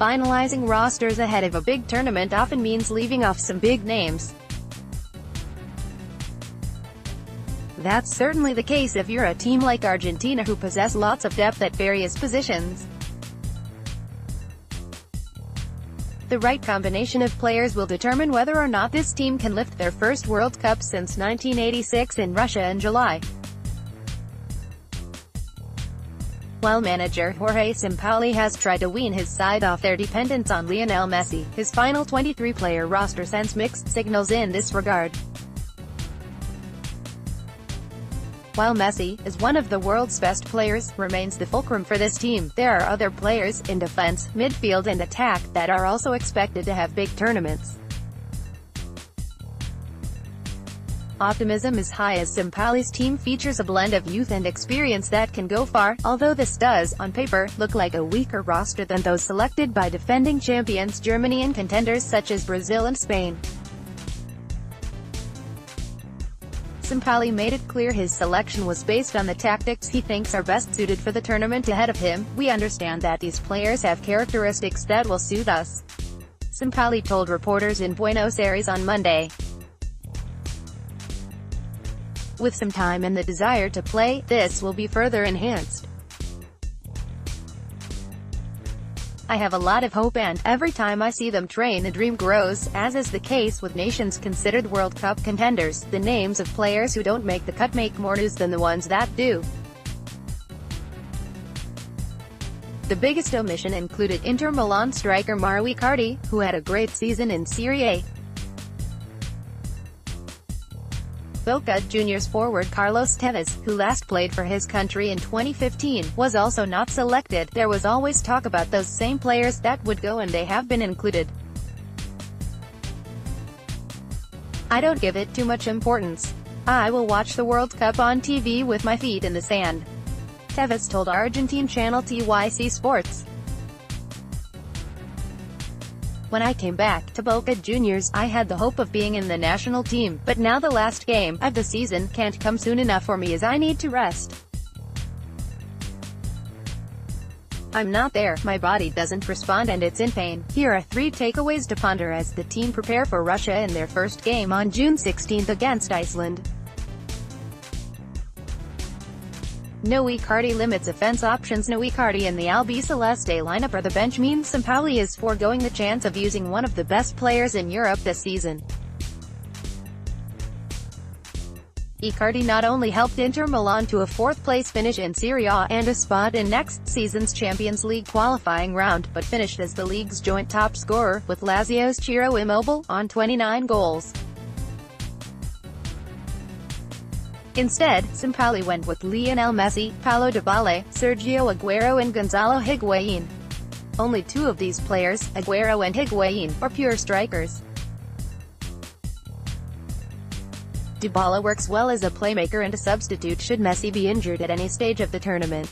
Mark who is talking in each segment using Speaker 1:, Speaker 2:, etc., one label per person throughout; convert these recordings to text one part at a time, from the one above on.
Speaker 1: Finalizing rosters ahead of a big tournament often means leaving off some big names. That's certainly the case if you're a team like Argentina who possess lots of depth at various positions. The right combination of players will determine whether or not this team can lift their first World Cup since 1986 in Russia in July. While manager Jorge Sampaoli has tried to wean his side off their dependence on Lionel Messi, his final 23-player roster sends mixed signals in this regard. While Messi, as one of the world's best players, remains the fulcrum for this team, there are other players, in defense, midfield and attack, that are also expected to have big tournaments. Optimism is high as Sampaoli's team features a blend of youth and experience that can go far, although this does, on paper, look like a weaker roster than those selected by defending champions Germany and contenders such as Brazil and Spain. Sampaoli made it clear his selection was based on the tactics he thinks are best suited for the tournament ahead of him. "We understand that these players have characteristics that will suit us," Sampaoli told reporters in Buenos Aires on Monday. "With some time and the desire to play, this will be further enhanced. I have a lot of hope and, every time I see them train, a dream grows." As is the case with nations considered World Cup contenders, the names of players who don't make the cut make more news than the ones that do. The biggest omission included Inter Milan striker Mauro Icardi, who had a great season in Serie A. Boca Juniors forward Carlos Tevez, who last played for his country in 2015, was also not selected. There was always talk about those same players that would go, and they have been included. "I don't give it too much importance. I will watch the World Cup on TV with my feet in the sand," Tevez told Argentine channel TYC Sports. "When I came back to Boca Juniors, I had the hope of being in the national team, but now the last game of the season can't come soon enough for me as I need to rest. I'm not there, my body doesn't respond and it's in pain." Here are 3 takeaways to ponder as the team prepare for Russia in their first game on June 16 against Iceland. No Icardi limits offense options. No Icardi in the Albiceleste lineup or the bench means Sampaoli is foregoing the chance of using one of the best players in Europe this season. Icardi not only helped Inter Milan to a 4th-place finish in Serie A and a spot in next season's Champions League qualifying round, but finished as the league's joint top scorer, with Lazio's Ciro Immobile, on 29 goals. Instead, Sampaoli went with Lionel Messi, Paulo Dybala, Sergio Aguero and Gonzalo Higuain. Only 2 of these players, Aguero and Higuain, are pure strikers. Dybala works well as a playmaker and a substitute should Messi be injured at any stage of the tournament.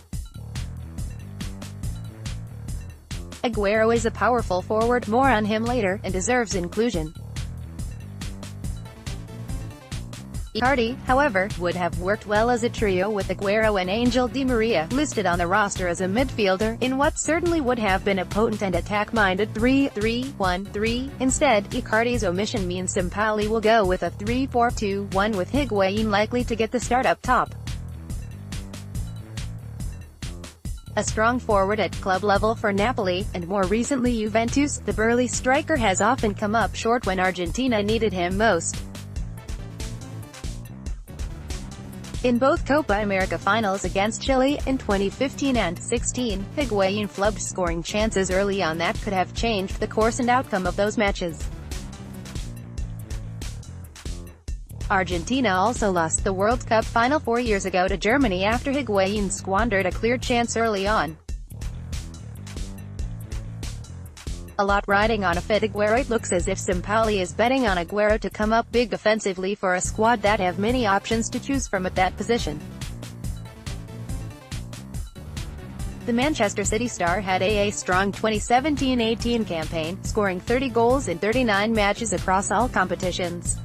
Speaker 1: Aguero is a powerful forward, more on him later, and deserves inclusion. Icardi, however, would have worked well as a trio with Aguero and Angel Di Maria, listed on the roster as a midfielder, in what certainly would have been a potent and attack-minded 3-3-1-3. Instead, Icardi's omission means Sampaoli will go with a 3-4-2-1 with Higuain likely to get the start up top. A strong forward at club level for Napoli, and more recently Juventus, the burly striker has often come up short when Argentina needed him most. In both Copa America finals against Chile in 2015 and 16, Higuain flubbed scoring chances early on that could have changed the course and outcome of those matches. Argentina also lost the World Cup final 4 years ago to Germany after Higuain squandered a clear chance early on. A lot riding on a fit Aguero. It looks as if Sampaoli is betting on Aguero to come up big offensively for a squad that have many options to choose from at that position. The Manchester City star had a strong 2017-18 campaign, scoring 30 goals in 39 matches across all competitions.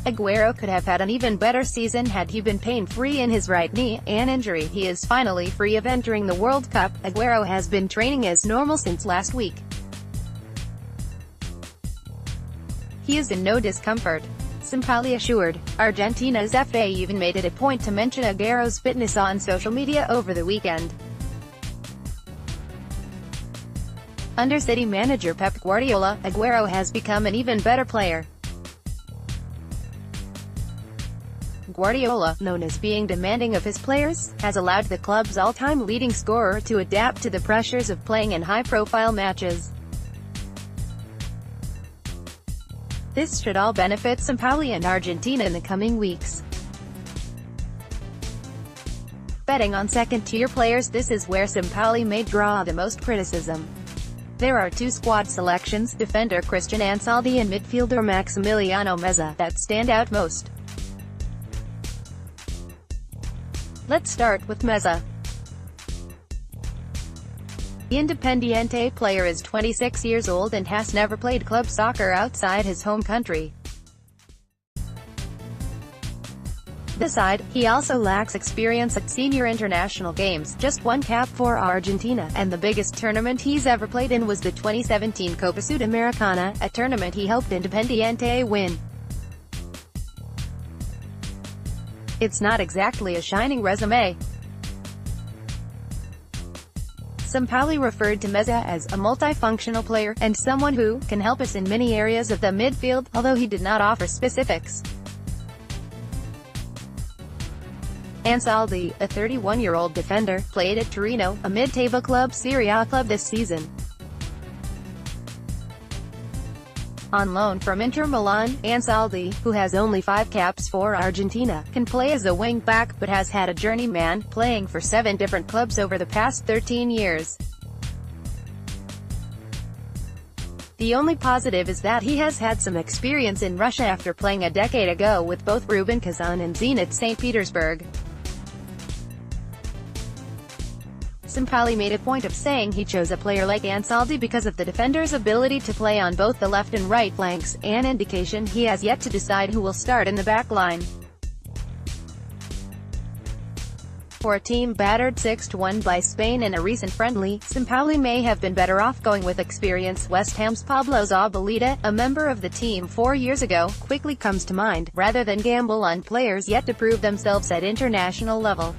Speaker 1: Aguero could have had an even better season had he been pain-free in his right knee, an injury he is finally free of entering the World Cup. Aguero has been training as normal since last week. He is in no discomfort, Sampaoli assured. Argentina's FA even made it a point to mention Aguero's fitness on social media over the weekend. Under City manager Pep Guardiola, Aguero has become an even better player. Guardiola, known as being demanding of his players, has allowed the club's all-time leading scorer to adapt to the pressures of playing in high-profile matches. This should all benefit Sampaoli and Argentina in the coming weeks. Betting on second-tier players. This is where Sampaoli may draw the most criticism. There are two squad selections, defender Christian Ansaldi and midfielder Maximiliano Meza, that stand out most. Let's start with Meza. The Independiente player is 26 years old and has never played club soccer outside his home country. Besides, he also lacks experience at senior international games, just one cap for Argentina, and the biggest tournament he's ever played in was the 2017 Copa Sudamericana, a tournament he helped Independiente win. It's not exactly a shining resume. Sampaoli referred to Meza as a multifunctional player, and someone who can help us in many areas of the midfield, although he did not offer specifics. Ansaldi, a 31-year-old defender, played at Torino, a mid-table club Serie A club this season. On loan from Inter Milan, Ansaldi, who has only 5 caps for Argentina, can play as a wing-back, but has had a journeyman, playing for 7 different clubs over the past 13 years. The only positive is that he has had some experience in Russia after playing a decade ago with both Rubin Kazan and Zenit St. Petersburg. Sampaoli made a point of saying he chose a player like Ansaldi because of the defender's ability to play on both the left and right flanks, an indication he has yet to decide who will start in the back line. For a team battered 6-1 by Spain in a recent friendly, Sampaoli may have been better off going with experience. West Ham's Pablo Zabaleta, a member of the team 4 years ago, quickly comes to mind, rather than gamble on players yet to prove themselves at international level.